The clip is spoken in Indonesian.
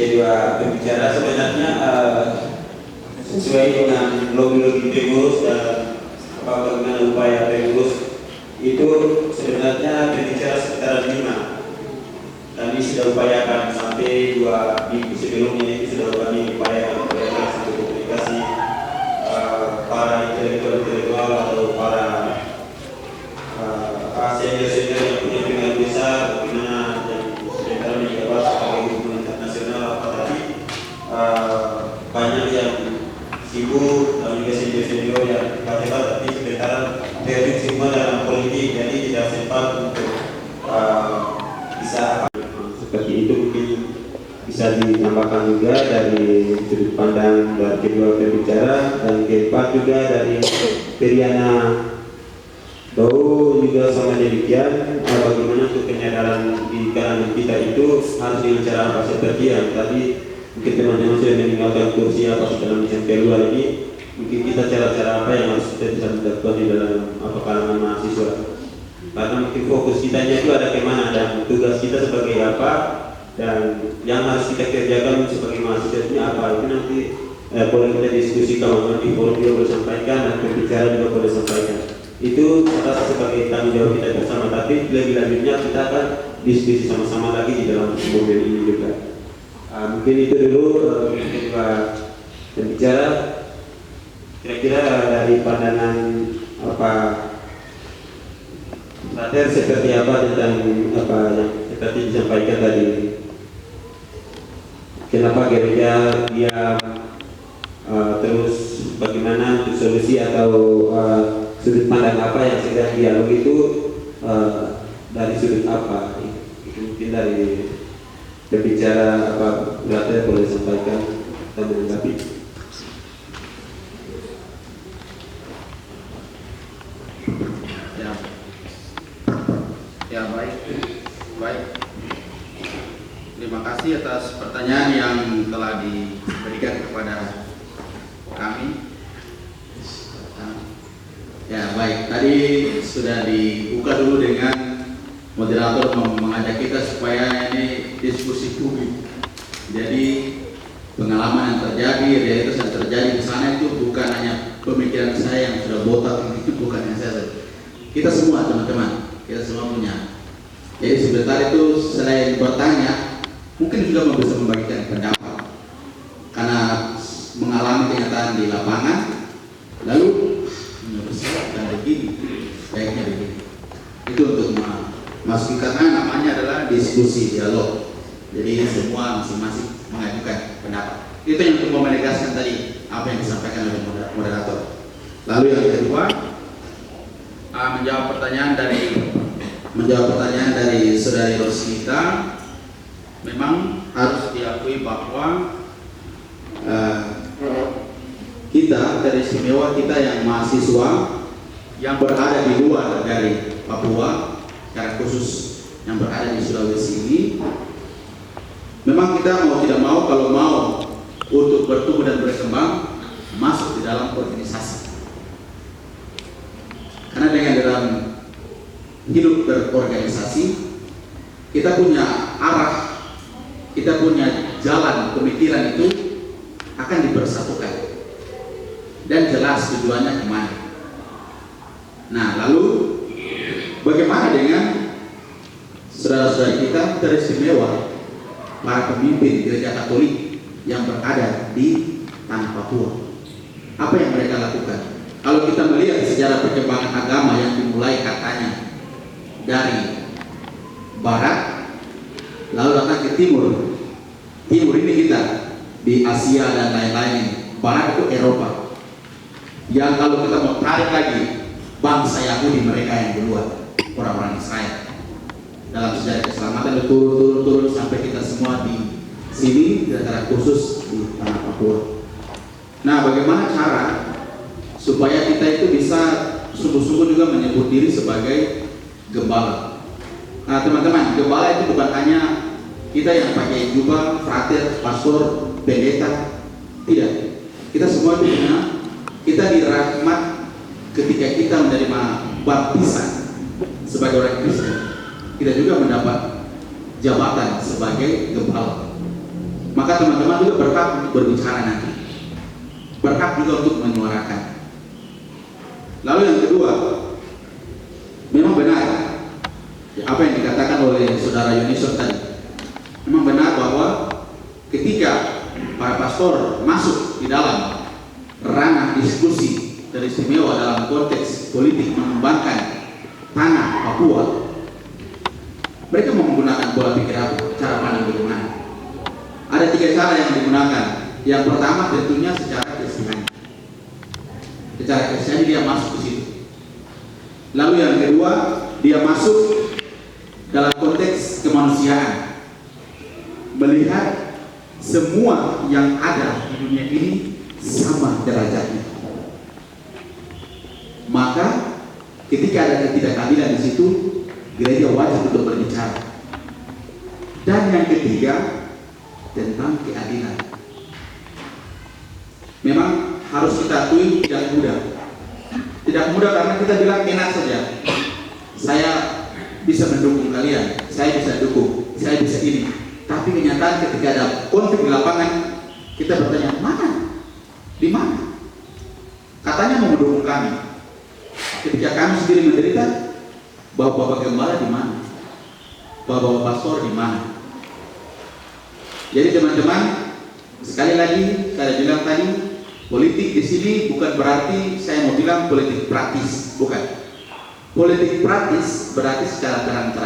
jadi pembicara sebenarnya sesuai dengan lobby-lobby pengurus dan bagaimana upaya pengurus itu sebenarnya pembicara sekitar 5. Kami sudah upayakan sampai 2 minggu sebelumnya itu sudah kami upayakan satu komunikasi para intelektual atau para senior-senior yang punya pengaruh besar, bagaimana yang sebentar menjabat sebagai hubungan internasional apa tadi banyak yang sibuk dan juga senior-senior yang hebat tapi sebentar terlibat semua dalam politik, jadi tidak sempat untuk bisa seperti itu. Mungkin bisa ditambahkan juga dari sudut pandang dari kedua pembicara, dan keempat juga dari Periana Bau juga sama demikian. Bagaimana untuk penyadaran di kalangan kita itu harus dengan cara apa seperti yang tadi mungkin teman-teman sudah meninggalkan kursi apa dalam SMP luar ini, mungkin kita cara-cara apa yang harus kita bisa lakukan di dalam kalangan mahasiswa, karena mungkin fokus kita itu ada kemana dan tugas kita sebagai apa dan yang harus kita kerjakan sebagai mahasiswa ini apa, itu nanti boleh kita diskusi kawan-kawan di forum juga boleh sampaikan dan pembicara juga boleh sampaikan. Itu atas sebagai tanggung jawab kita bersama, tapi lebih lanjutnya kita akan diskusi sama-sama lagi di dalam mobil ini juga. Mungkin itu dulu kedua pembicara. Kira-kira dari pandangan apa Frater seperti apa tentang apa yang seperti disampaikan tadi, kenapa gereja dia terus bagaimana untuk solusi atau sudut pandang apa yang sedang dialog itu dari sudut apa, itu mungkin dari berbicara apa Frater boleh sampaikan dan menanggapi. Ya baik. Terima kasih atas pertanyaan yang telah diberikan kepada kami. Ya baik, tadi sudah dibuka dulu dengan moderator mengajak kita supaya ini diskusi publik. Jadi pengalaman yang terjadi, realitas yang terjadi di sana itu bukan hanya pemikiran saya yang sudah botak, bukan hanya saya. Kita semua teman-teman, kita semua punya. Jadi sebentar itu selain bertanya, mungkin juga bisa membagikan pendapat karena mengalami kenyataan di lapangan. Lalu menurut saya dan begini, baiknya begini. Itu untuk masuk karena namanya adalah diskusi dialog. Jadi semua masing-masing mengajukan pendapat. Itu yang untuk menegaskan tadi apa yang disampaikan oleh moderator. Lalu yang kedua, menjawab pertanyaan dari saudari Rosita. Memang harus diakui bahwa kita dari istimewa kita yang mahasiswa yang berada di luar dari Papua, secara khusus yang berada di Sulawesi ini, memang kita mau tidak mau, kalau mau untuk bertumbuh dan berkembang, masuk di dalam organisasi. Karena dengan dalam hidup berorganisasi, kita punya arah, kita punya jalan pemikiran itu akan dipersatukan dan jelas tujuannya kemana. Nah, lalu bagaimana dengan saudara-saudara kita teristimewa, para pemimpin gereja Katolik yang berada di tanah Papua? Apa yang mereka lakukan? Kalau kita melihat sejarah perkembangan agama yang dimulai katanya dari barat, lalu datang ke timur. Timur ini kita di Asia dan lain-lain. Barat itu Eropa. Yang kalau kita mau tarik lagi, bangsa Yahudi mereka yang duluan, orang-orang Israel. Dalam sejarah keselamatan turun sampai kita semua di sini, secara khusus di tanah Papua. Nah, bagaimana cara supaya kita itu bisa sungguh-sungguh juga menyebut diri sebagai gembala? Nah, teman-teman, gembala itu bukan hanya kita yang pakai jubah, frater, pastor, pendeta. Tidak. Kita semua punya, kita dirahmat ketika kita menerima baptisan sebagai orang Kristen. Kita juga mendapat jabatan sebagai gembala. maka teman-teman juga berhak untuk berbicara nanti, berhak juga untuk menyuarakan. Lalu yang kedua, memang benar apa yang dikatakan oleh saudara Yunisor tadi. Memang benar bahwa ketika para pastor masuk di dalam ranah diskusi teristimewa dalam konteks politik mengembangkan tanah Papua, mereka mau menggunakan pola pikir apa, cara pandang bagaimana. Ada 3 cara yang digunakan. Yang pertama tentunya secara keseharian. Secara keseharian dia masuk ke situ. Lalu yang kedua, dia masuk dalam konteks kemanusiaan, melihat semua yang ada di dunia ini sama derajatnya. Maka ketika ada ketidakadilan di situ, gereja wajib untuk berbicara. Dan yang ketiga, tentang keadilan. Memang harus kita akui tidak mudah. Tidak mudah karena kita bilang enak saja. Saya bisa mendukung kalian, saya bisa dukung, saya bisa ini. Tapi kenyataan ketika ada konflik di lapangan, kita bertanya, mana? Di mana? Katanya mau mendukung kami. Ketika kami sendiri menderita, bapak-bapak gembala di mana? Bapak-bapak pastor di mana? Jadi teman-teman, sekali lagi saya bilang tadi, politik di sini bukan berarti saya mau bilang politik praktis, bukan. Politik praktis berarti secara terang-terangan.